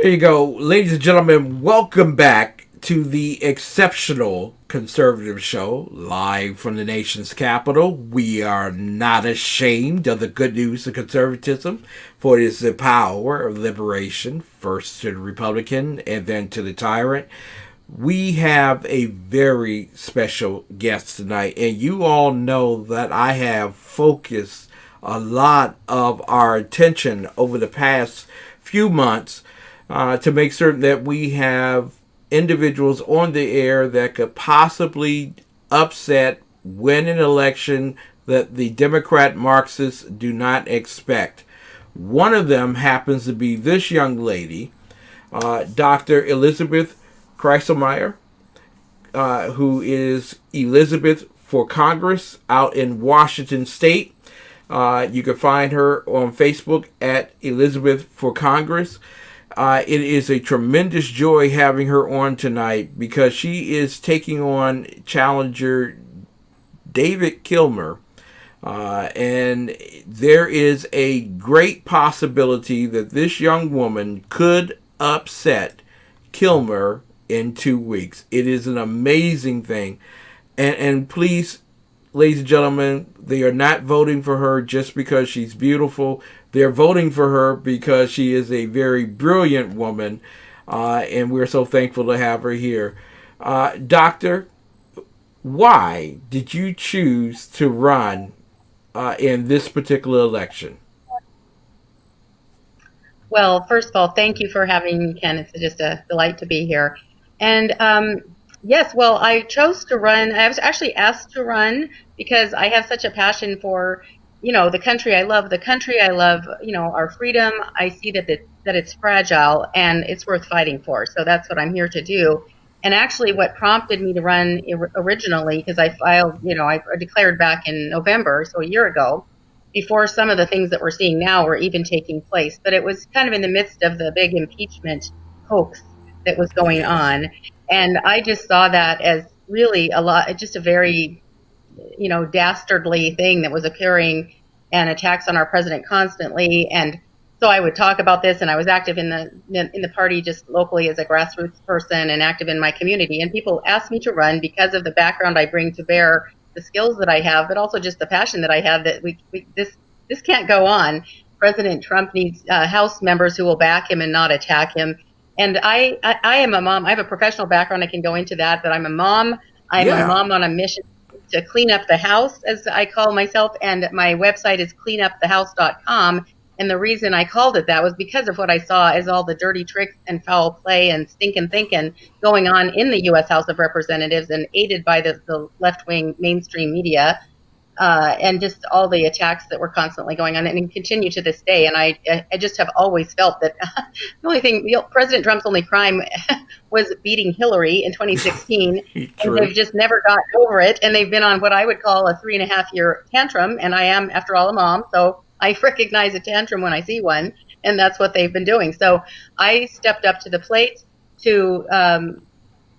There you go. Ladies and gentlemen, welcome back to the exceptional conservative show, live from the nation's capital. We are not ashamed of the good news of conservatism, for it is the power of liberation, first to the Republican and then to the tyrant. We have a very special guest tonight, and you all know that I have focused a lot of our attention over the past few months to make certain that we have individuals on the air that could possibly upset, win an election that the Democrat Marxists do not expect. One of them happens to be this young lady, Dr. Elizabeth Kreiselmaier, who is Elizabeth for Congress out in Washington State. You can find her on Facebook at Elizabeth for Congress. It is a tremendous joy having her on tonight because she is taking on challenger David Kilmer. And there is a great possibility that this young woman could upset Kilmer in 2 weeks. It is an amazing thing. And please, ladies and gentlemen, they are not voting for her just because she's beautiful. They're voting for her because she is a very brilliant woman, and we're so thankful to have her here. Doctor, why did you choose to run in this particular election? Well, first of all, thank you for having me, Ken. It's just a delight to be here. And yes, well, I chose to run. I was actually asked to run because I have such a passion for, the country I love. The country I love, our freedom. I see that it's fragile and it's worth fighting for. So that's what I'm here to do. And actually, what prompted me to run originally, because I filed, I declared back in November, so a year ago, before some of the things that we're seeing now were even taking place. But it was kind of in the midst of the big impeachment hoax that was going Yes. on. And I just saw that as really just a very, dastardly thing that was occurring, and attacks on our president constantly. And so I would talk about this, and I was active in the party just locally as a grassroots person and active in my community. And people asked me to run because of the background I bring to bear, the skills that I have, but also just the passion that I have that this can't go on. President Trump needs House members who will back him and not attack him. And I am a mom. I have a professional background. I can go into that, but I'm a mom. I'm a Yeah. mom on a mission to clean up the house, as I call myself. And my website is cleanupthehouse.com. And the reason I called it that was because of what I saw as all the dirty tricks and foul play and stinking thinking going on in the U.S. House of Representatives, and aided by the left-wing mainstream media, and just all the attacks that were constantly going on and continue to this day. And I just have always felt that the only thing, President Trump's only crime was beating Hillary in 2016. And True. they've just never gotten over it. And they've been on what I would call a 3.5-year tantrum. And I am, after all, a mom. So I recognize a tantrum when I see one. And that's what they've been doing. So I stepped up to the plate to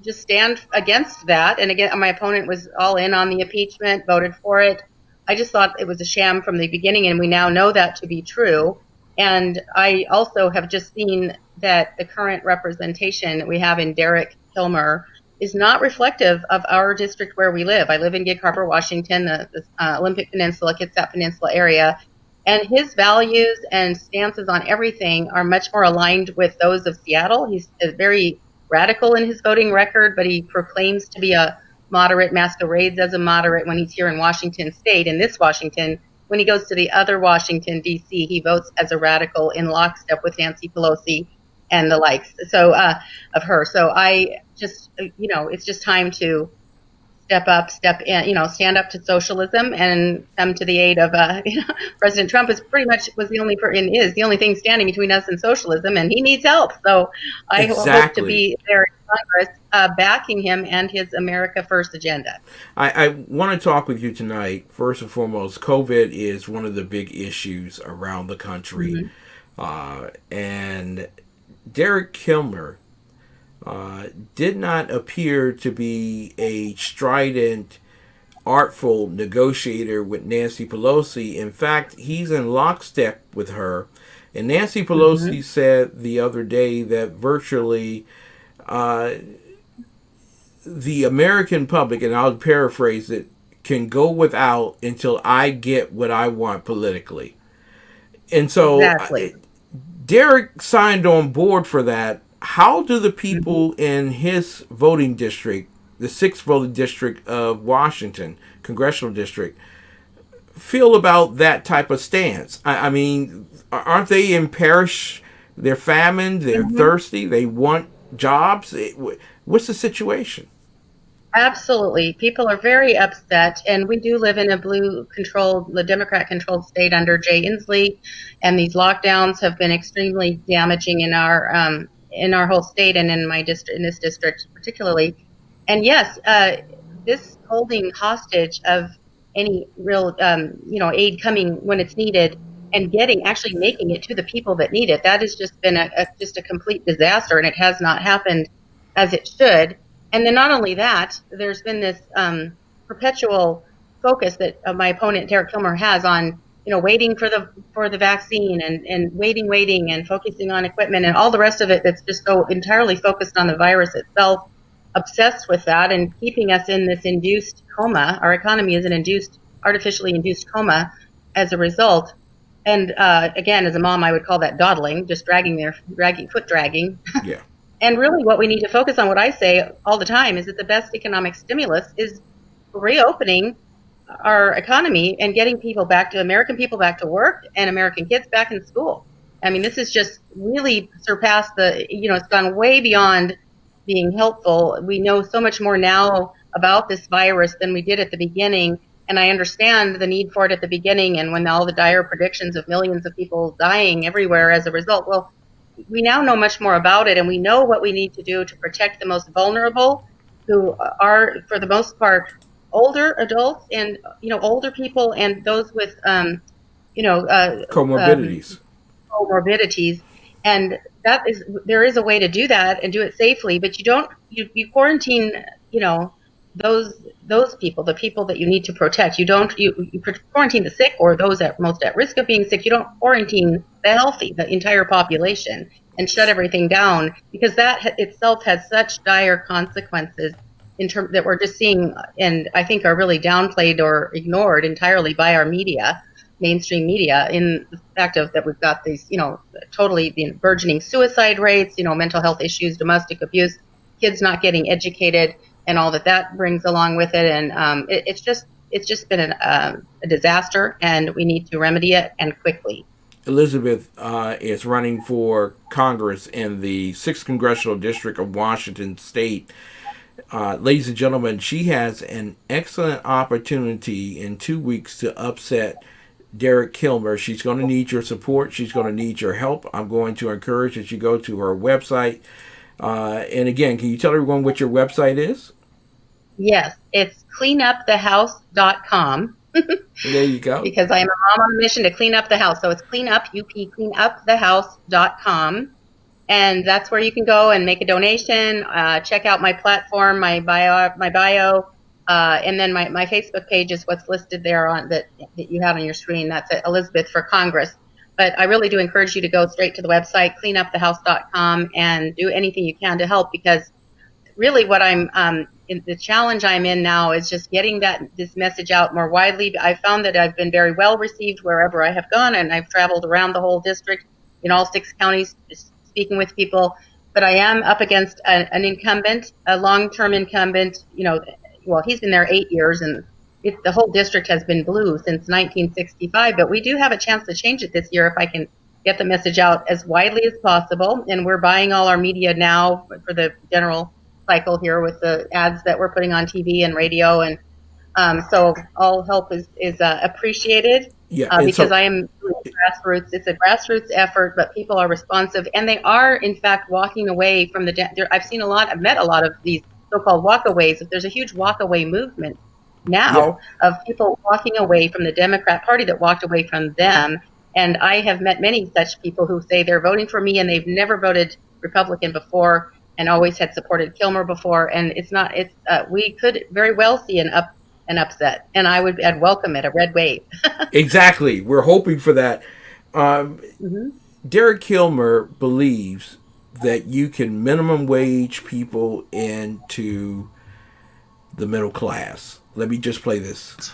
just stand against that. And again, my opponent was all in on the impeachment, voted for it. I just thought it was a sham from the beginning, and we now know that to be true. And I also have just seen that the current representation that we have in Derek Kilmer is not reflective of our district where we live. I live in Gig Harbor, Washington, the Olympic Peninsula, Kitsap Peninsula area. And his values and stances on everything are much more aligned with those of Seattle. He's very radical in his voting record, but he proclaims to be a moderate, masquerades as a moderate when he's here in Washington State. In this Washington, when he goes to the other Washington, D.C., he votes as a radical in lockstep with Nancy Pelosi and the likes. So of her. So I just, it's just time to step up, step in, stand up to socialism and come to the aid of, President Trump is pretty much is the only thing standing between us and socialism, and he needs help. So I hope to Exactly. be there in Congress, backing him and his America First agenda. I want to talk with you tonight. First and foremost, COVID is one of the big issues around the country. Mm-hmm. And Derek Kilmer did not appear to be a strident, artful negotiator with Nancy Pelosi. In fact, he's in lockstep with her. And Nancy Hmm. Pelosi said the other day that virtually uh, the American public, and I'll paraphrase it, can go without until I get what I want politically. And so Exactly. Derek signed on board for that. How do the Hmm. people in his voting district, the sixth voting district of Washington, congressional district, feel about that type of stance? I mean, aren't they in parish? They're famine, they're Hmm. thirsty, they want jobs. What's the situation? Absolutely. People are very upset, and we do live in a blue controlled, the Democrat controlled state under Jay Inslee, and these lockdowns have been extremely damaging in our whole state and in my district, in this district particularly. And yes, this holding hostage of any real, aid coming when it's needed and getting actually making it to the people that need it, that has just been just a complete disaster, and it has not happened as it should. And then not only that, there's been this perpetual focus that my opponent Derek Kilmer has on waiting for the vaccine and waiting and focusing on equipment and all the rest of it that's just so entirely focused on the virus itself, obsessed with that and keeping us in this induced coma. Our economy is an induced, artificially induced coma as a result. And again, as a mom, I would call that dawdling, just foot dragging. Yeah. And really, what we need to focus on, what I say all the time, is that the best economic stimulus is reopening our economy and getting American people back to work and American kids back in school. I mean, this has just really surpassed it's gone way beyond being helpful. We know so much more now about this virus than we did at the beginning. And I understand the need for it at the beginning and when all the dire predictions of millions of people dying everywhere as a result. Well, we now know much more about it and we know what we need to do to protect the most vulnerable who are for the most part older adults and older people and those with you know uh, um, Comorbidities. comorbidities. And that is there is a way to do that and do it safely, but you don't you quarantine you know those those people, the people that you need to protect. You quarantine the sick or those at most at risk of being sick. You don't quarantine the healthy, the entire population, and shut everything down because that itself has such dire consequences in terms that we're just seeing and I think are really downplayed or ignored entirely by our media, mainstream media, in the fact of that we've got these, totally the burgeoning suicide rates, mental health issues, domestic abuse, kids not getting educated, and all that that brings along with it. And it's just been a disaster, and we need to remedy it and quickly. Elizabeth is running for Congress in the 6th Congressional District of Washington State. Ladies and gentlemen, she has an excellent opportunity in 2 weeks to upset Derek Kilmer. She's going to need your support. She's going to need your help. I'm going to encourage that you go to her website. And again, can you tell everyone what your website is? Yes, it's cleanupthehouse.com There you go. because I am a mom on a mission to clean up the house. So it's cleanupthehouse.com. And that's where you can go and make a donation. Check out my platform, my bio, and then my Facebook page is what's listed there on that you have on your screen. That's Elizabeth for Congress. But I really do encourage you to go straight to the website, cleanupthehouse.com, and do anything you can to help because really what the challenge I'm in now is just getting this message out more widely. I found that I've been very well received wherever I have gone, and I've traveled around the whole district in all 6 counties, just speaking with people. But I am up against an incumbent, a long-term incumbent. Well, he's been there 8 years, and the whole district has been blue since 1965. But we do have a chance to change it this year if I can get the message out as widely as possible. And we're buying all our media now for the general cycle here with the ads that we're putting on TV and radio, and so all help is appreciated Yeah, and because so I am grassroots. It's a grassroots effort, but people are responsive, and they are in fact walking away from I've met a lot of these so-called walkaways. There's a huge walkaway movement yeah, now of people walking away from the Democrat Party that walked away from them. And I have met many such people who say they're voting for me and they've never voted Republican before and always had supported Kilmer before. And it's not, it's, we could very well see an upset, and I'd welcome it, a red wave. exactly. We're hoping for that. Um, Mm-hmm. Derek Kilmer believes that you can minimum wage people into the middle class. Let me just play this.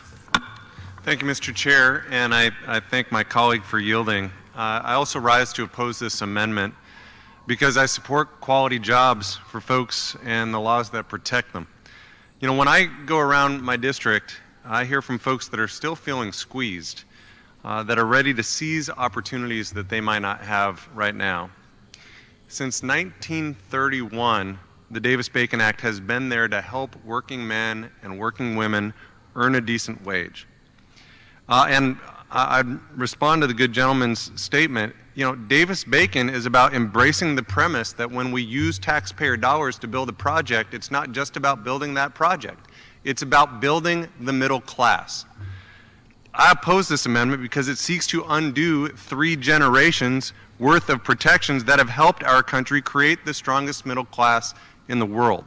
Thank you, Mr. Chair, and I thank my colleague for yielding. I also rise to oppose this amendment because I support quality jobs for folks and the laws that protect them. You know, when I go around my district, I hear from folks that are still feeling squeezed, that are ready to seize opportunities that they might not have right now. Since 1931, the Davis-Bacon Act has been there to help working men and working women earn a decent wage. And I'd respond to the good gentleman's statement. You know, Davis-Bacon is about embracing the premise that when we use taxpayer dollars to build a project, it's not just about building that project. It's about building the middle class. I oppose this amendment because it seeks to undo 3 generations worth of protections that have helped our country create the strongest middle class in the world.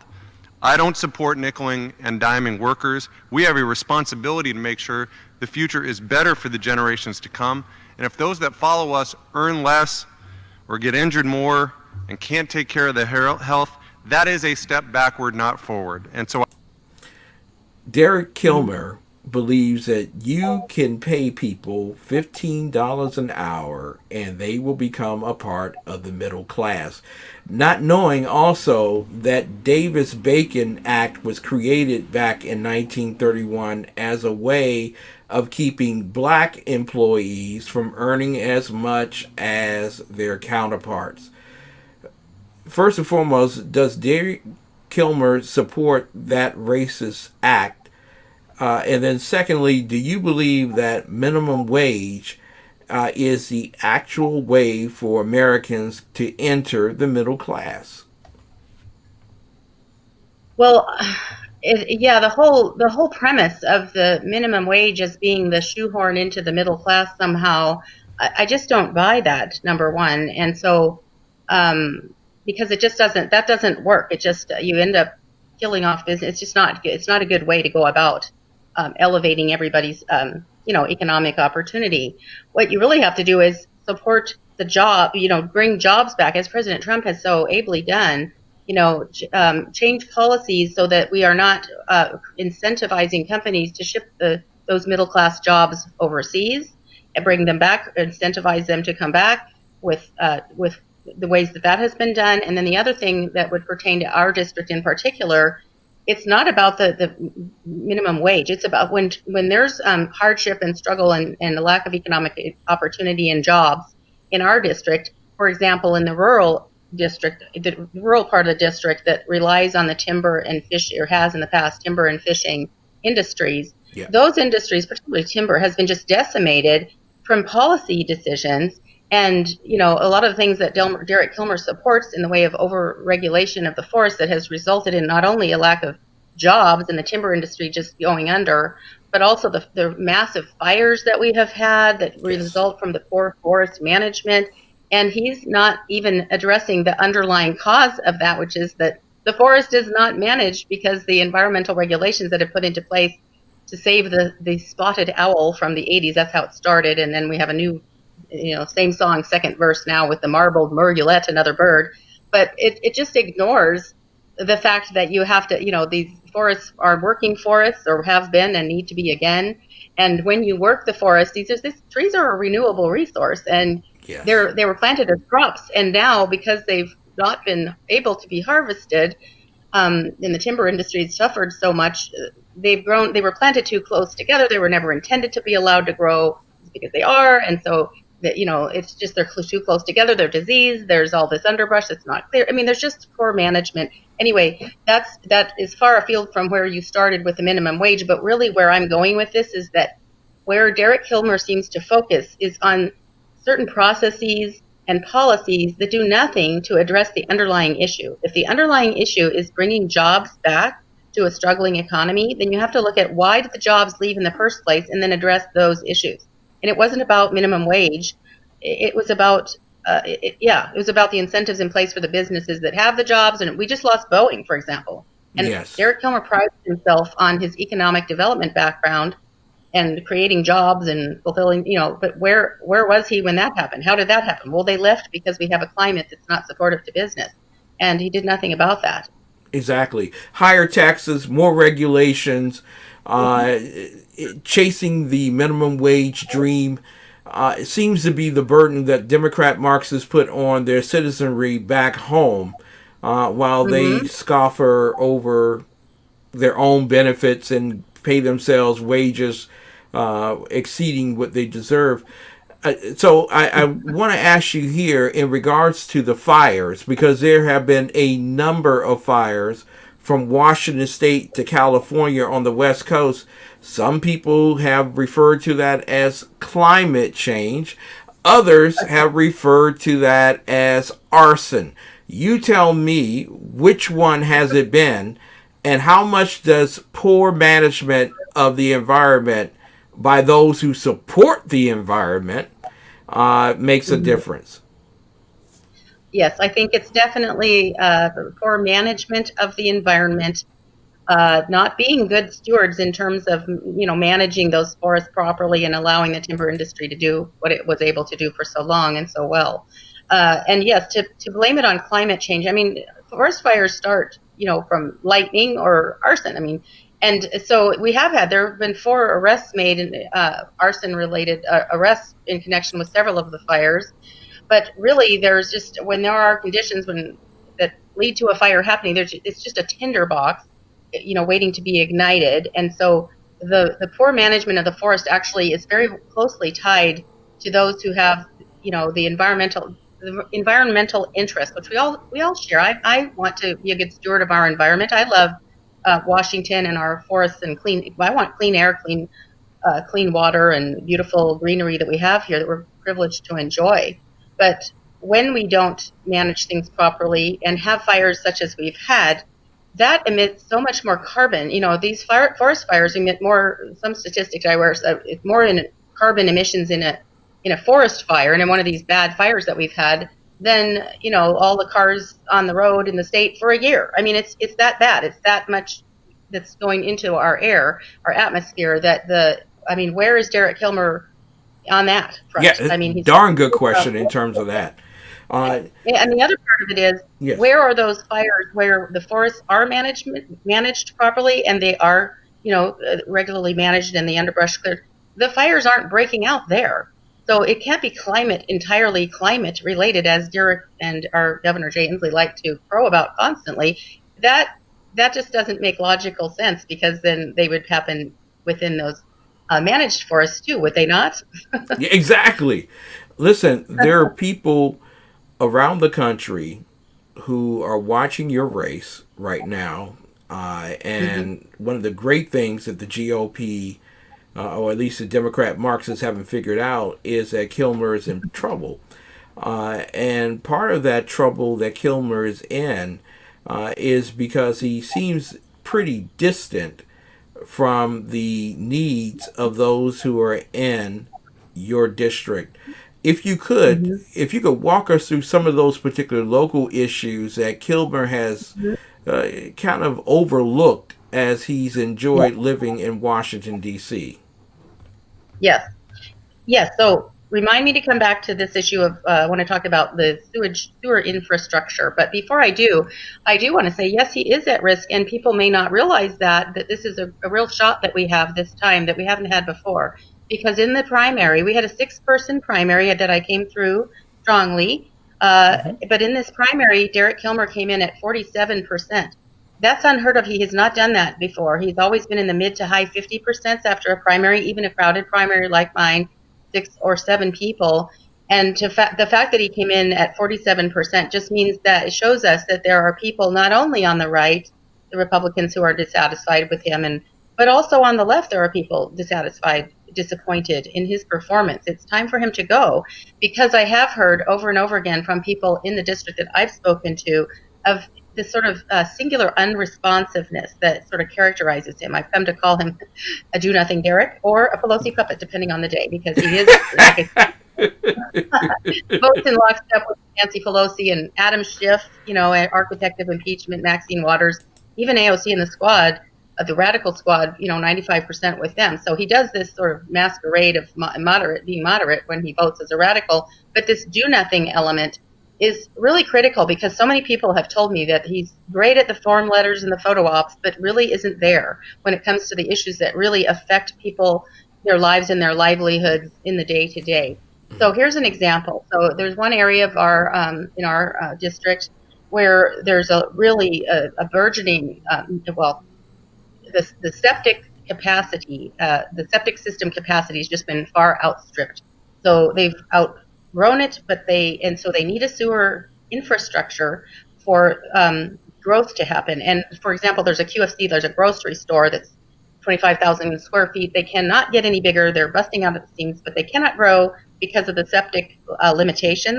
I don't support nickeling and diming workers. We have a responsibility to make sure the future is better for the generations to come. And if those that follow us earn less or get injured more and can't take care of their health, that is a step backward, not forward. And so Derek Kilmer believes that you can pay people $15 an hour and they will become a part of the middle class. Not knowing also that Davis-Bacon Act was created back in 1931 as a way of keeping black employees from earning as much as their counterparts. First and foremost, does Derek Kilmer support that racist act? And then, secondly, do you believe that minimum wage is the actual way for Americans to enter the middle class? Well, yeah, the whole premise of the minimum wage as being the shoehorn into the middle class somehow, I just don't buy that. Number one, and so because it just doesn't work. It just you end up killing off business. It's not a good way to go about elevating everybody's economic opportunity. What you really have to do is support the job, bring jobs back, as President Trump has so ably done. Change policies so that we are not incentivizing companies to ship those middle class jobs overseas and bring them back, incentivize them to come back with the ways that has been done. And then the other thing that would pertain to our district in particular, it's not about the minimum wage. It's about when there's hardship and struggle and a lack of economic opportunity and jobs in our district. For example, in the rural district, the rural part of the district that relies on the timber and fish, or has in the past, timber and fishing industries. Yeah. Those industries, particularly timber, has been just decimated from policy decisions. And, a lot of the things that Derek Kilmer supports in the way of over-regulation of the forest that has resulted in not only a lack of jobs in the timber industry just going under, but also the massive fires that we have had that result from the poor forest management. And he's not even addressing the underlying cause of that, which is that the forest is not managed because the environmental regulations that have put into place to save the spotted owl from the 80s, that's how it started. And then we have a new same song, second verse now with the marbled murrelet, another bird. But it just ignores the fact that you have to, these forests are working forests or have been and need to be again. And when you work the forest, these trees are a renewable resource, and they were planted as crops. And now, because they've not been able to be harvested, and the timber industry has suffered so much, they were planted too close together. They were never intended to be allowed to grow because they are. And so it's just they're too close together. They're diseased. There's all this underbrush that's not clear. I mean, there's just poor management. Anyway, that is far afield from where you started with the minimum wage. But really, where I'm going with this is that where Derek Kilmer seems to focus is on certain processes and policies that do nothing to address the underlying issue. If the underlying issue is bringing jobs back to a struggling economy, then you have to look at why did the jobs leave in the first place, and then address those issues. And it wasn't about minimum wage. It was about, it was about the incentives in place for the businesses that have the jobs. And we just lost Boeing, for example. And Derek Kilmer prides himself on his economic development background. and creating jobs and fulfilling, but where was he when that happened? How did that happen? Well, they left because we have a climate that's not supportive to business, and he did nothing about that. Exactly. Higher taxes, more regulations, uh, chasing the minimum wage dream. It seems to be the burden that Democrat Marxists put on their citizenry back home, while they Mm-hmm. scoffer over their own benefits and pay themselves wages exceeding what they deserve. So I want to ask you here in regards to the fires, because there have been a number of fires from Washington State to California on the West Coast. Some people have referred to that as climate change. Others have referred to that as arson. You tell me, which one has it been, and how much does poor management of the environment by those who support the environment makes a Mm-hmm. difference? Yes, I think it's definitely poor management of the environment, not being good stewards in terms of managing those forests properly and allowing the timber industry to do what it was able to do for so long and so well. And yes, to blame it on climate change. I mean, forest fires start from lightning or arson. I mean, and so there have been 4 arrests made in arson related arrests in connection with several of the fires. But really, there's just when there are conditions that lead to a fire happening, it's just a tinderbox, waiting to be ignited. And so the poor management of the forest actually is very closely tied to those who have the environmental interest, which we all share. I want to be a good steward of our environment. I love Washington and our forests and clean. I want clean air, clean water, and beautiful greenery that we have here that we're privileged to enjoy. But when we don't manage things properly and have fires such as we've had, that emits so much more carbon. These forest fires emit more. Some statistics I read, it's more in carbon emissions in a forest fire and in one of these bad fires that we've had than all the cars on the road in the state for a year. I mean, it's that bad. It's that much that's going into our air, our atmosphere. I mean, where is Derek Kilmer on that front? Yeah, I mean, he's darn good question in terms of that. Uh, and the other part of it is, yes. where are those fires where the forests are managed properly and they are, regularly managed and the underbrush cleared? The fires aren't breaking out there. So it can't be entirely climate related, as Derek and our Governor Jay Inslee like to crow about constantly. That that just doesn't make logical sense, because then they would happen within those managed forests too, would they not? Yeah, exactly. Listen, there are people around the country who are watching your race right now. Hmm. And one of the great things that the GOP, or at least the Democrat Marxists, haven't figured out is that Kilmer is in trouble. And part of that trouble that Kilmer is in is because he seems pretty distant from the needs of those who are in your district. If you could, Hmm. if you could walk us through some of those particular local issues that Kilmer has kind of overlooked as he's enjoyed living in Washington D.C. Yes. Yes. So remind me to come back to this issue of when I talk about the sewer infrastructure. But before I do want to say, yes, he is at risk, and people may not realize that this is a real shot that we have this time that we haven't had before. Because in the primary, we had a 6-person primary that I came through strongly. Mm-hmm. But in this primary, Derek Kilmer came in at 47%. That's unheard of. He has not done that before. He's always been in the mid to high 50% after a primary, even a crowded primary like mine, 6 or 7 people. And the fact that he came in at 47% just means that it shows us that there are people not only on the right, the Republicans, who are dissatisfied with him, but also on the left there are people dissatisfied, disappointed in his performance. It's time for him to go, because I have heard over and over again from people in the district that I've spoken to of this sort of singular unresponsiveness that sort of characterizes him. I've come to call him a do nothing Derek or a Pelosi puppet, depending on the day, because he is, like I said, votes in lockstep with Nancy Pelosi and Adam Schiff, architect of impeachment, Maxine Waters, even AOC and the squad. the radical squad, 95% with them. So he does this sort of masquerade of being moderate when he votes as a radical. But this do nothing element is really critical because so many people have told me that he's great at the form letters and the photo ops, but really isn't there when it comes to the issues that really affect people, their lives and their livelihoods in the day to day. So here's an example. So there's one area of our in our district where there's a really a burgeoning, the septic capacity, the septic system capacity has just been far outstripped. So they've outgrown it, so they need a sewer infrastructure for growth to happen. And for example, there's a QFC, there's a grocery store that's 25,000 square feet. They cannot get any bigger. They're busting out at the seams, but they cannot grow because of the septic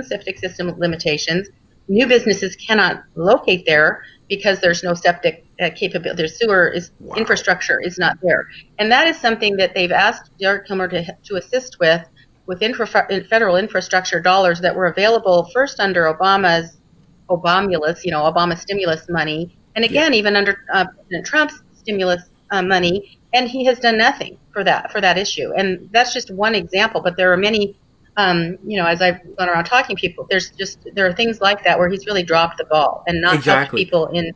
septic system limitations. New businesses cannot locate there because there's no septic capability. Their sewer infrastructure is not there, and that is something that they've asked Derek Kilmer to assist with federal infrastructure dollars that were available first under Obama stimulus money, and again even under President Trump's stimulus money, and he has done nothing for that issue. And that's just one example, but there are many. As I've gone around talking to people, there are things like that where he's really dropped the ball and not helped people in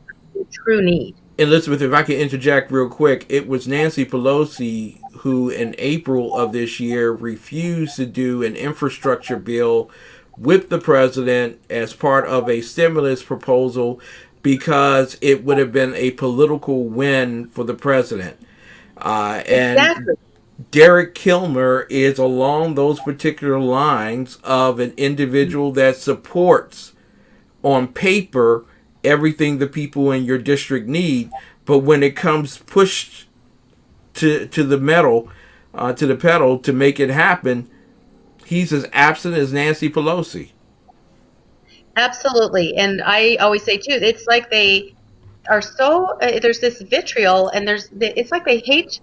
true need. Elizabeth, if I can interject real quick, it was Nancy Pelosi who in April of this year refused to do an infrastructure bill with the president as part of a stimulus proposal because it would have been a political win for the president. And exactly. Derek Kilmer is along those particular lines of an individual that supports on paper everything the people in your district need, but when it comes pushed to the metal, to the pedal to make it happen, he's as absent as Nancy Pelosi. Absolutely, and I always say too, it's like they are so there's this vitriol, and it's like they hate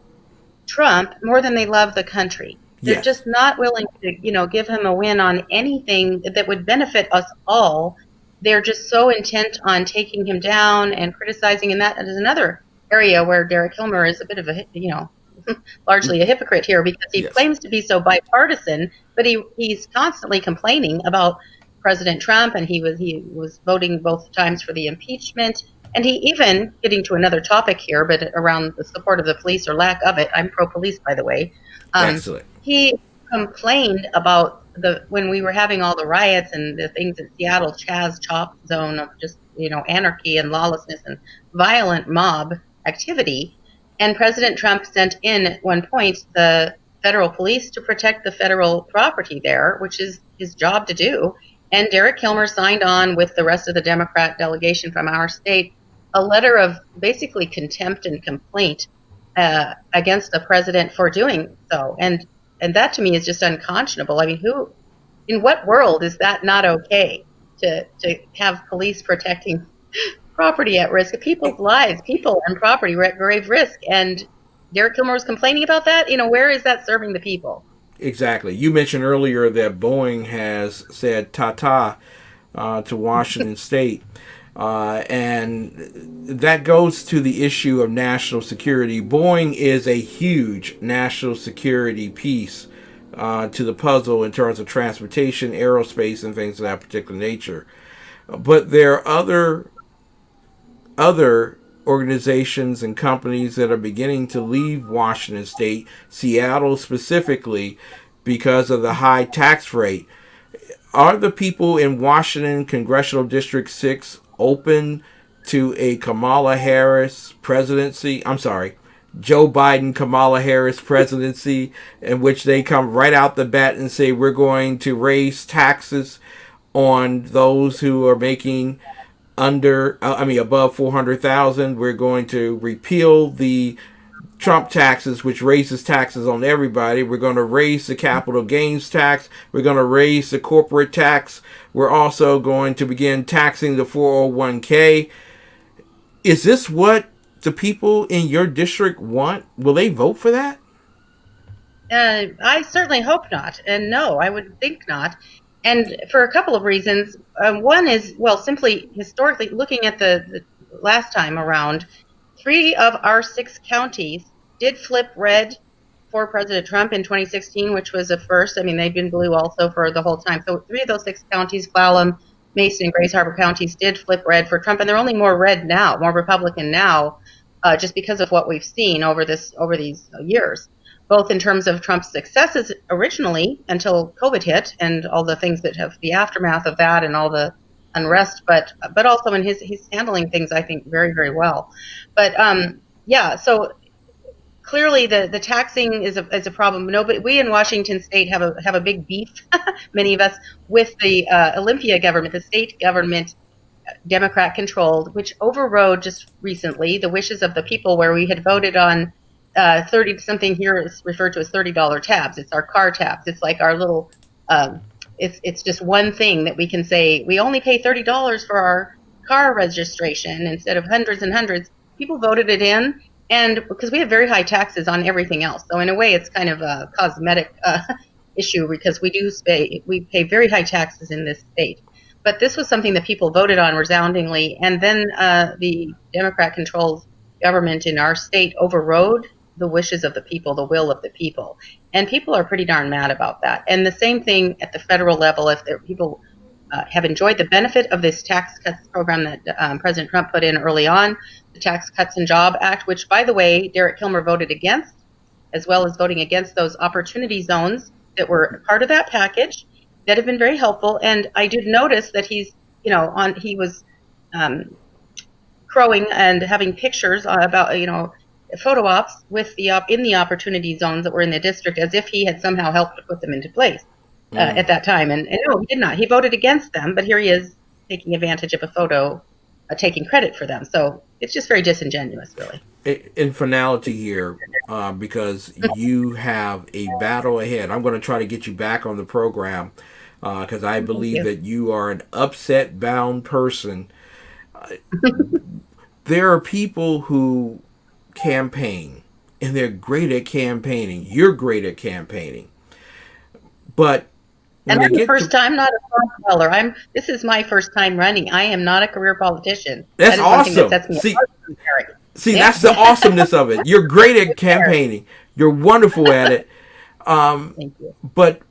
Trump more than they love the country. They're just not willing to, give him a win on anything that would benefit us all. They're just so intent on taking him down and criticizing, and that is another area where Derek Kilmer is a bit of a, largely a hypocrite here because he claims to be so bipartisan, but he's constantly complaining about President Trump, and he was voting both times for the impeachment. And he even, getting to another topic here, but around the support of the police or lack of it, I'm pro-police, by the way. Excellent. He complained about when we were having all the riots and the things in Seattle, Chaz Chop zone of just, anarchy and lawlessness and violent mob activity. And President Trump sent in at one point the federal police to protect the federal property there, which is his job to do. And Derek Kilmer signed on with the rest of the Democrat delegation from our state a letter of basically contempt and complaint against the president for doing so. And that to me is just unconscionable. I mean, in what world is that not okay to have police protecting property at risk, people's lives, people and property at grave risk? And Derek Kilmer was complaining about that. Where is that serving the people? Exactly. You mentioned earlier that Boeing has said ta-ta to Washington State. And that goes to the issue of national security. Boeing is a huge national security piece to the puzzle in terms of transportation, aerospace, and things of that particular nature. But there are other organizations and companies that are beginning to leave Washington State, Seattle specifically, because of the high tax rate. Are the people in Washington Congressional District 6 open to a Kamala Harris presidency? I'm sorry, Joe Biden, Kamala Harris presidency, in which they come right out the bat and say, we're going to raise taxes on those who are making above 400,000. We're going to repeal the Trump taxes, which raises taxes on everybody. We're going to raise the capital gains tax. We're going to raise the corporate tax. We're also going to begin taxing the 401k. Is this what the people in your district want? Will they vote for that? I certainly hope not. And no, I would think not. And for a couple of reasons. One is, simply historically looking at the last time around, 3 of our 6 counties did flip red for President Trump in 2016, which was a first. I mean, they've been blue also for the whole time. So 3 of those 6 counties, Clallam, Mason, and Grace Harbor counties, did flip red for Trump, and they're only more red now, more Republican now, just because of what we've seen over these years, both in terms of Trump's successes originally until COVID hit and all the things that have the aftermath of that and all the unrest, but also in he's handling things, I think, very, very well. But yeah, so clearly the taxing is a problem. Nobody, we in Washington State have a big beef, many of us, with the Olympia government, the state government, Democrat controlled, which overrode just recently the wishes of the people, where we had voted on 30 something here is referred to as $30 tabs. It's our car tabs. It's like our little it's just one thing that we can say we only pay $30 for our car registration instead of hundreds and hundreds. People voted it in, and because we have very high taxes on everything else, so in a way it's kind of a cosmetic issue, because we pay very high taxes in this state. But this was something that people voted on resoundingly, and then the Democrat-controlled government in our state overrode the wishes of the people, the will of the people. And people are pretty darn mad about that. And the same thing at the federal level, if people have enjoyed the benefit of this tax cuts program that President Trump put in early on, the Tax Cuts and Job Act, which, by the way, Derek Kilmer voted against, as well as voting against those opportunity zones that were part of that package that have been very helpful. And I did notice that he was crowing and having pictures about, photo ops with in the opportunity zones that were in the district, as if he had somehow helped to put them into place at that time. And no, he did not. He voted against them, but here he is taking advantage of a photo, taking credit for them. So it's just very disingenuous, really. In finality here, because you have a battle ahead. I'm going to try to get you back on the program because I believe that you are an upset-bound person. There are people who campaign, and they're great at campaigning. You're great at campaigning, but and I'm the first time not a strong teller. This is my first time running. I am not a career politician. That's awesome. See, that's the awesomeness of it. You're great at campaigning. You're wonderful at it. Thank you. But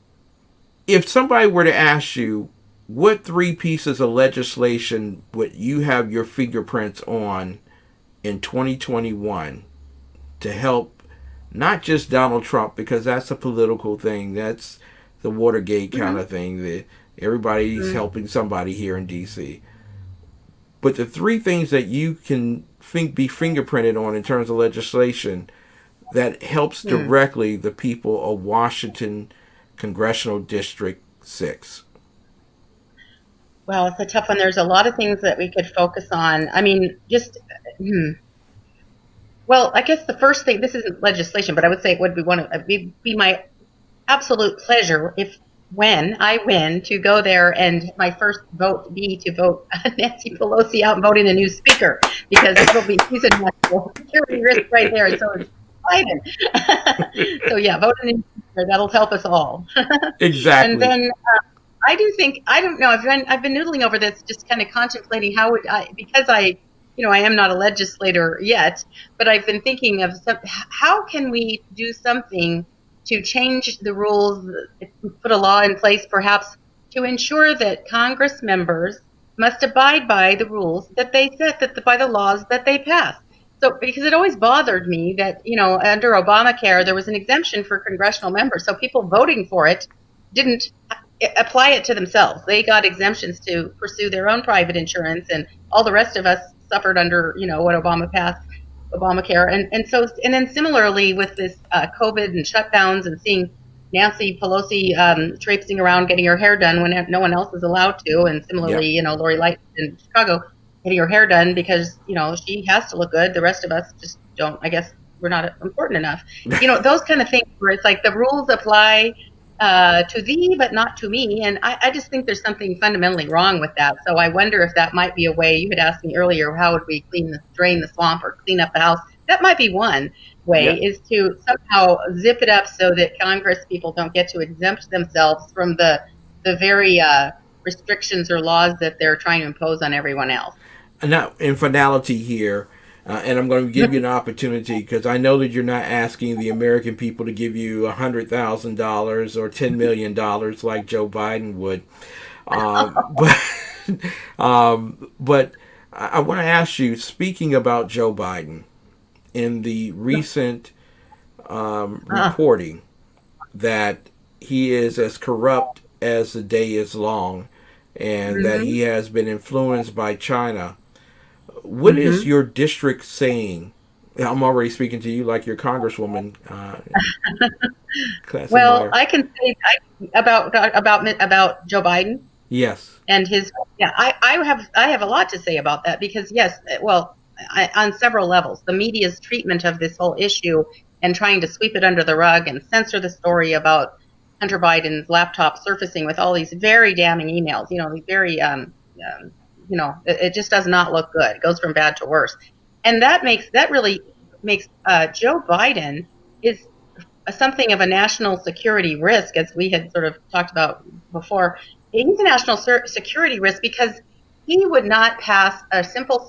if somebody were to ask you, what 3 pieces of legislation would you have your fingerprints on in 2021 to help not just Donald Trump, because that's a political thing, that's the Watergate kind of thing, that everybody's helping somebody here in D.C., but the 3 things that you can be fingerprinted on in terms of legislation that helps directly the people of Washington Congressional District 6? Well, it's a tough one. There's a lot of things that we could focus on. I mean, well, I guess the first thing, this isn't legislation, but I would say it would be my absolute pleasure when I win, to go there and my first vote be to vote Nancy Pelosi out and vote in a new speaker, because he's a national security risk right there, and so is Biden. So yeah, vote in a new speaker. That'll help us all. Exactly. And then I don't know. I've been noodling over this, just kind of contemplating how would I, because I am not a legislator yet, but I've been thinking of how can we do something to change the rules, put a law in place perhaps to ensure that Congress members must abide by the rules that they set, by the laws that they pass. So, because it always bothered me that, under Obamacare, there was an exemption for congressional members. So people voting for it didn't apply it to themselves. They got exemptions to pursue their own private insurance, and all the rest of us suffered under, what Obama passed, Obamacare. And then similarly with this COVID and shutdowns, and seeing Nancy Pelosi traipsing around getting her hair done when no one else is allowed to, and similarly, Lori Lightfoot in Chicago getting her hair done because, she has to look good. The rest of us just don't. I guess we're not important enough. Those kind of things where it's like the rules apply to thee, but not to me. And I just think there's something fundamentally wrong with that. So I wonder if that might be a way. You had asked me earlier, how would we drain the swamp or clean up the house? That might be one way, is to somehow zip it up so that Congress people don't get to exempt themselves from the very restrictions or laws that they're trying to impose on everyone else. And now, in finality here, And I'm going to give you an opportunity because I know that you're not asking the American people to give you $100,000 or $10 million like Joe Biden would. But but I want to ask you, speaking about Joe Biden, in the recent reporting that he is as corrupt as the day is long and that Mm-hmm. he has been influenced by China, what is Mm-hmm. your district saying? I'm already speaking to you like your congresswoman, Well, Kreiselmaier. I can say about Joe Biden Yes. and his. Yeah, I have a lot to say about that because yes, well, on several levels, the media's treatment of this whole issue and trying to sweep it under the rug and censor the story about Hunter Biden's laptop surfacing with all these very damning emails. These very it just does not look good. It goes from bad to worse, and that really makes Joe Biden is something of a national security risk, as we had sort of talked about before. He's a national security risk because he would not pass a simple,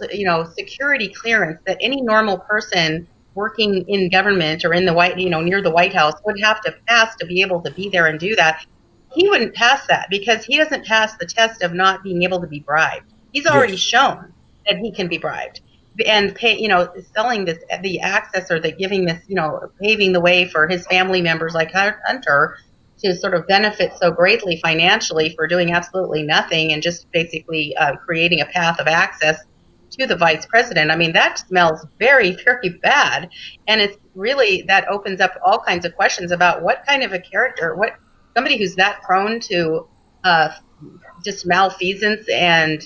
security clearance that any normal person working in government or in the near the White House would have to pass to be able to be there and do that. He wouldn't pass that because he doesn't pass the test of not being able to be bribed. He's already Yes. shown that he can be bribed and pay, selling this, the access or the giving this, paving the way for his family members like Hunter to sort of benefit so greatly financially for doing absolutely nothing and just basically creating a path of access to the vice president. I mean, that smells very, very bad. And it's really, that opens up all kinds of questions about what kind of a character, what somebody who's that prone to uh, just malfeasance and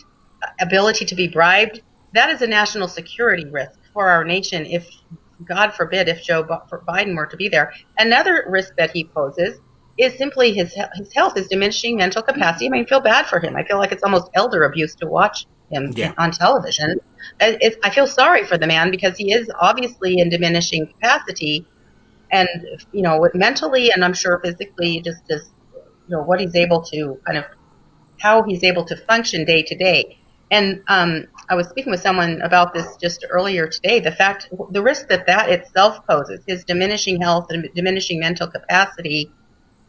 ability to be bribed, that is a national security risk for our nation if, God forbid, if Joe Biden were to be there. Another risk that he poses is simply his health, his diminishing mental capacity. I mean, I feel bad for him. I feel like it's almost elder abuse to watch him Yeah. on television. I feel sorry for the man because he is obviously in diminishing capacity, and mentally and I'm sure physically, just as what he's able to kind of how he's able to function day to day. And I was speaking with someone about this just earlier today. The risk that itself poses, his diminishing health and diminishing mental capacity,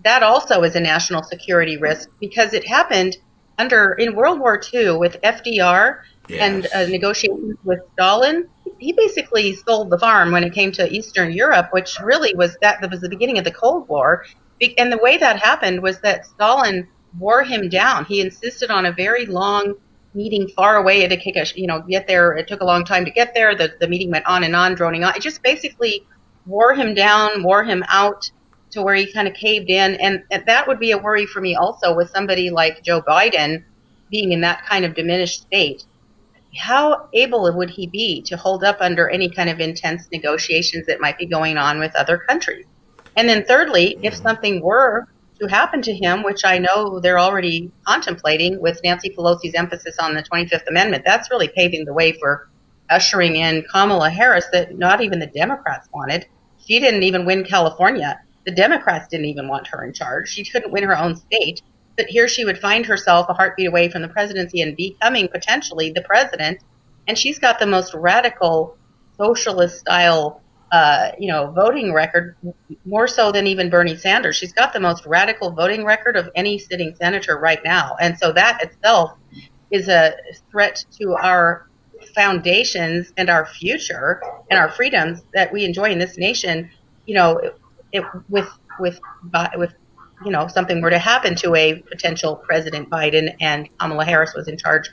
that also is a national security risk because it happened in World War II with FDR and Yes. negotiations with Stalin. He basically sold the farm when it came to Eastern Europe, which really that was the beginning of the Cold War. And the way that happened was that Stalin wore him down. He insisted on a very long meeting far away to get there. It took a long time to get there. The meeting went on, droning on. It just basically wore him down, wore him out to where he kind of caved in. And that would be a worry for me also with somebody like Joe Biden being in that kind of diminished state. How able would he be to hold up under any kind of intense negotiations that might be going on with other countries? And then thirdly, if something were to happen to him, which I know they're already contemplating with Nancy Pelosi's emphasis on the 25th Amendment, that's really paving the way for ushering in Kamala Harris that not even the Democrats wanted. She didn't even win California. The Democrats didn't even want her in charge. She couldn't win her own state. But here she would find herself a heartbeat away from the presidency and becoming potentially the president. And she's got the most radical socialist style, voting record, more so than even Bernie Sanders. She's got the most radical voting record of any sitting senator right now. And so that itself is a threat to our foundations and our future and our freedoms that we enjoy in this nation. You know, it, with something were to happen to a potential President Biden and Kamala Harris was in charge,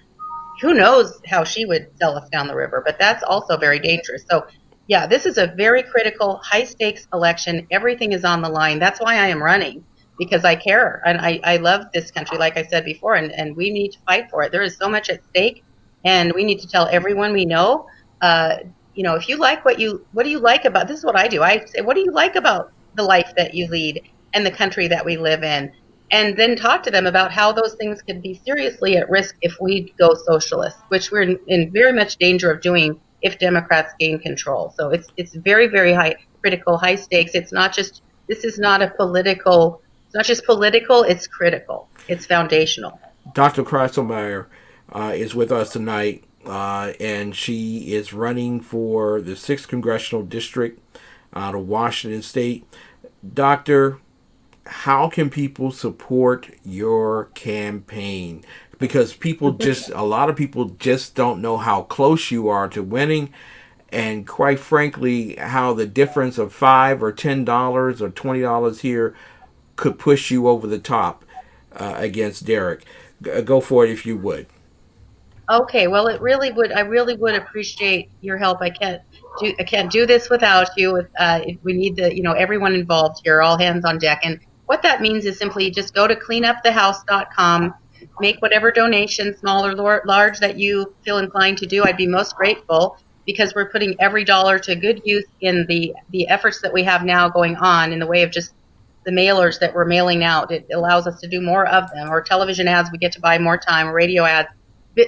who knows how she would sell us down the river, but that's also very dangerous. So yeah, this is a very critical, high stakes election. Everything is on the line. That's why I am running, because I care and I love this country, like I said before, and we need to fight for it. There is so much at stake, and we need to tell everyone we know. Uh, if you like what do you like about this is what I do. I say, what do you like about the life that you lead and the country that we live in? And then talk to them about how those things could be seriously at risk if we go socialist, which we're in very much danger of doing if Democrats gain control. So it's very, very high, critical, high stakes. This is not a political, it's not just political, it's critical. It's foundational. Dr. Kreiselmaier is with us tonight. and she is running for the 6th Congressional District out of Washington State. Doctor, how can people support your campaign? Because a lot of people just don't know how close you are to winning, and quite frankly, how the difference of $5 or $20 here could push you over the top against Derek. Go for it if you would. Okay, well, it really would. I really would appreciate your help. I can't do this without you. We need everyone involved here, all hands on deck. And what that means is simply just go to cleanupthehouse.com, make whatever donation, small or large, that you feel inclined to do. I'd be most grateful, because we're putting every dollar to good use in the efforts that we have now going on in the way of just the mailers that we're mailing out. It allows us to do more of them, or television ads. We get to buy more time, radio ads.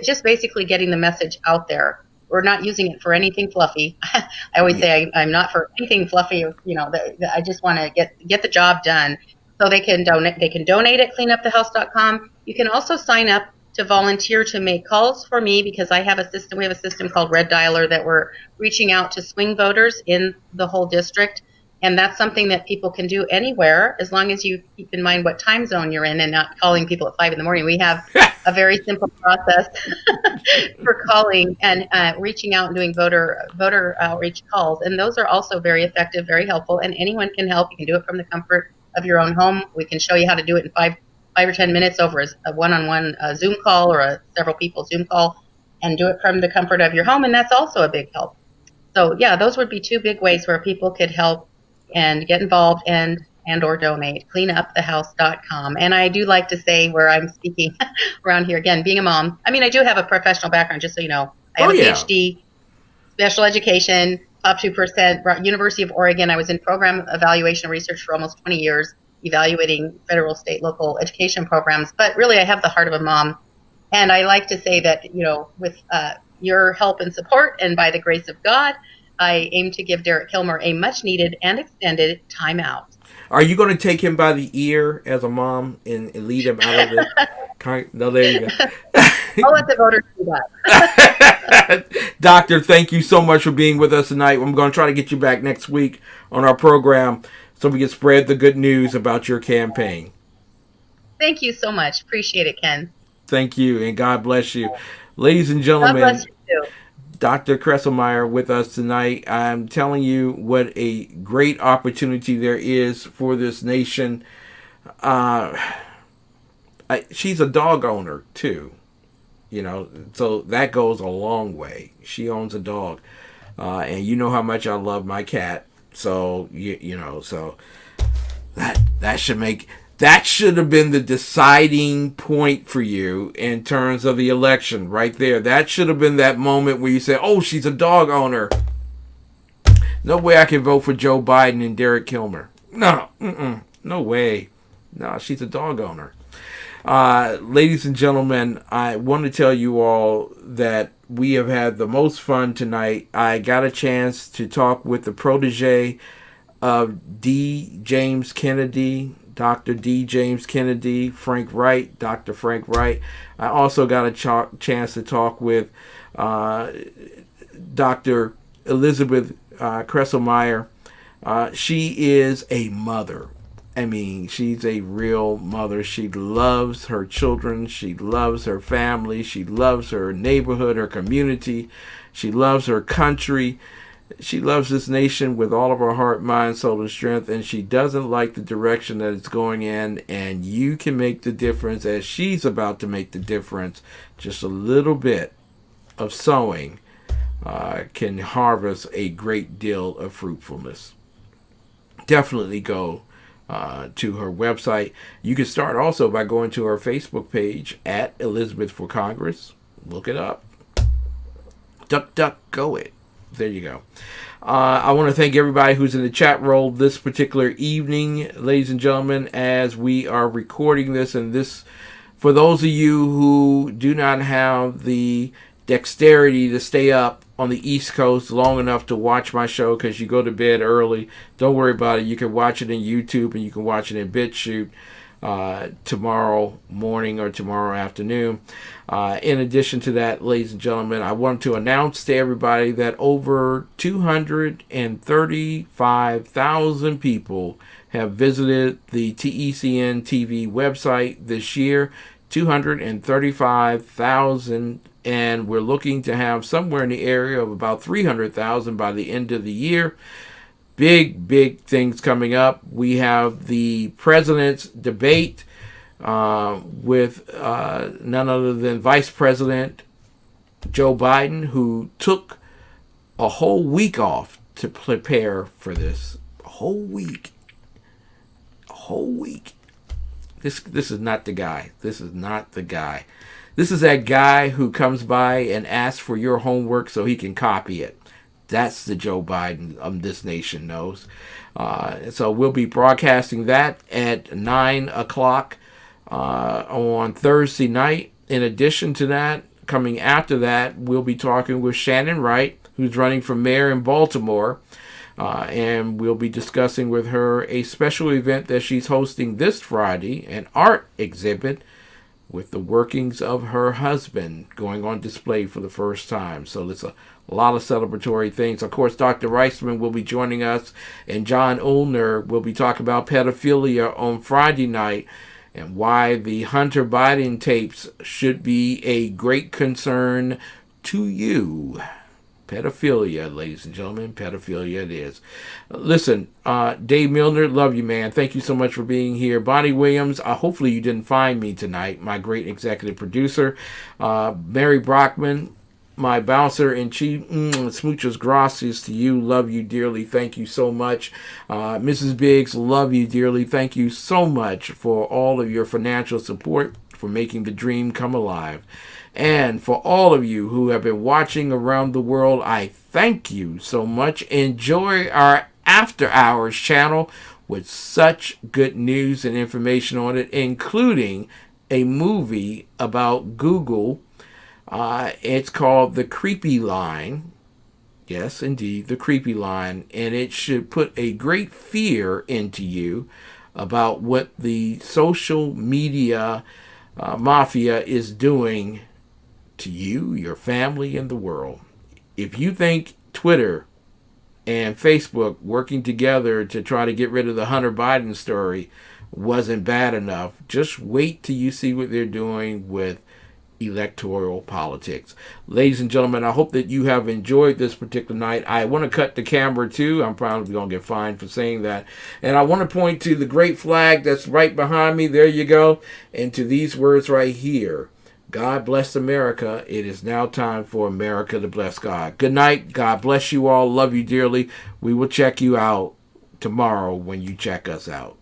Just basically getting the message out there. We're not using it for anything fluffy. I always say I'm not for anything fluffy. I just want to get the job done. So they can donate. They can donate at cleanupthehouse.com. You can also sign up to volunteer to make calls for me, because I have a system. We have a system called Red Dialer that we're reaching out to swing voters in the whole district. And that's something that people can do anywhere, as long as you keep in mind what time zone you're in and not calling people at 5 in the morning. We have a very simple process for calling and reaching out and doing voter outreach calls. And those are also very effective, very helpful. And anyone can help. You can do it from the comfort of your own home. We can show you how to do it in five or 10 minutes over a one-on-one Zoom call, or a several people Zoom call, and do it from the comfort of your home. And that's also a big help. So yeah, those would be two big ways where people could help and get involved and or donate. Cleanupthehouse.com. And I do like to say, where I'm speaking around here, again, being a mom, I mean, I do have a professional background, just so you know. I have a PhD, special education, top 2%, University of Oregon. I was in program evaluation and research for almost 20 years, evaluating federal, state, local education programs. But really, I have the heart of a mom. And I like to say that, with your help and support, and by the grace of God, I aim to give Derek Kilmer a much-needed and extended timeout. Are you going to take him by the ear as a mom and lead him out of the... No, there you go. I'll let the voters do that. Doctor, thank you so much for being with us tonight. I'm going to try to get you back next week on our program so we can spread the good news about your campaign. Thank you so much. Appreciate it, Ken. Thank you, and God bless you. Ladies and gentlemen, God bless you too. Dr. Kreiselmaier with us tonight. I'm telling you what a great opportunity there is for this nation. She's a dog owner, too. So that goes a long way. She owns a dog. And you know how much I love my cat. So, so that should have been the deciding point for you in terms of the election right there. That should have been that moment where you say, oh, she's a dog owner. No way I can vote for Joe Biden and Derek Kilmer. No, no way. No, she's a dog owner. Ladies and gentlemen, I want to tell you all that we have had the most fun tonight. I got a chance to talk with the protege of D. James Kennedy, Dr. D. James Kennedy, Frank Wright, Dr. Frank Wright. I also got a chance to talk with Dr. Elizabeth Kreiselmaier. She is a mother. I mean, she's a real mother. She loves her children. She loves her family. She loves her neighborhood, her community. She loves her country. She loves this nation with all of her heart, mind, soul, and strength, and she doesn't like the direction that it's going in, and you can make the difference as she's about to make the difference. Just a little bit of sowing can harvest a great deal of fruitfulness. Definitely go to her website. You can start also by going to her Facebook page at Elizabeth for Congress. Look it up. Duck, go it. There you go. I want to thank everybody who's in the chat roll this particular evening, ladies and gentlemen, as we are recording this. And this, for those of you who do not have the dexterity to stay up on the East Coast long enough to watch my show because you go to bed early, don't worry about it. You can watch it in YouTube and you can watch it in BitChute. tomorrow morning or tomorrow afternoon. In addition to that, ladies and gentlemen, I want to announce to everybody that over 235,000 people have visited the TECN TV website this year. 235,000, and we're looking to have somewhere in the area of about 300,000 by the end of the year. Big things coming up. We have the president's debate with none other than Vice President Joe Biden, who took a whole week off to prepare for this. A whole week. This is not the guy. This is not the guy. This is that guy who comes by and asks for your homework so he can copy it. That's the Joe Biden this nation knows. So we'll be broadcasting that at 9 o'clock on Thursday night. In addition to that, coming after that, we'll be talking with Shannon Wright, who's running for mayor in Baltimore. And we'll be discussing with her a special event that she's hosting this Friday, an art exhibit with the workings of her husband going on display for the first time. So it's a lot of celebratory things. Of course, Dr. Reisman will be joining us, and John Ulner will be talking about pedophilia on Friday night and why the Hunter Biden tapes should be a great concern to you. Pedophilia, ladies and gentlemen, pedophilia it is. Listen, Dave Milner, love you, man. Thank you so much for being here. Bonnie Williams, hopefully you didn't find me tonight, my great executive producer. Mary Brockman, my bouncer in chief, smooches gracias to you. Love you dearly. Thank you so much. Mrs. Biggs, love you dearly. Thank you so much for all of your financial support for making the dream come alive. And for all of you who have been watching around the world, I thank you so much. Enjoy our After Hours channel with such good news and information on it, including a movie about Google. It's called The Creepy Line. Yes, indeed, The Creepy Line. And it should put a great fear into you about what the social media mafia is doing to you, your family, and the world. If you think Twitter and Facebook working together to try to get rid of the Hunter Biden story wasn't bad enough, just wait till you see what they're doing with electoral politics. Ladies and gentlemen, I hope that you have enjoyed this particular night. I want to cut the camera too. I'm probably going to get fined for saying that. And I want to point to the great flag that's right behind me. There you go. And to these words right here. God bless America. It is now time for America to bless God. Good night. God bless you all. Love you dearly. We will check you out tomorrow when you check us out.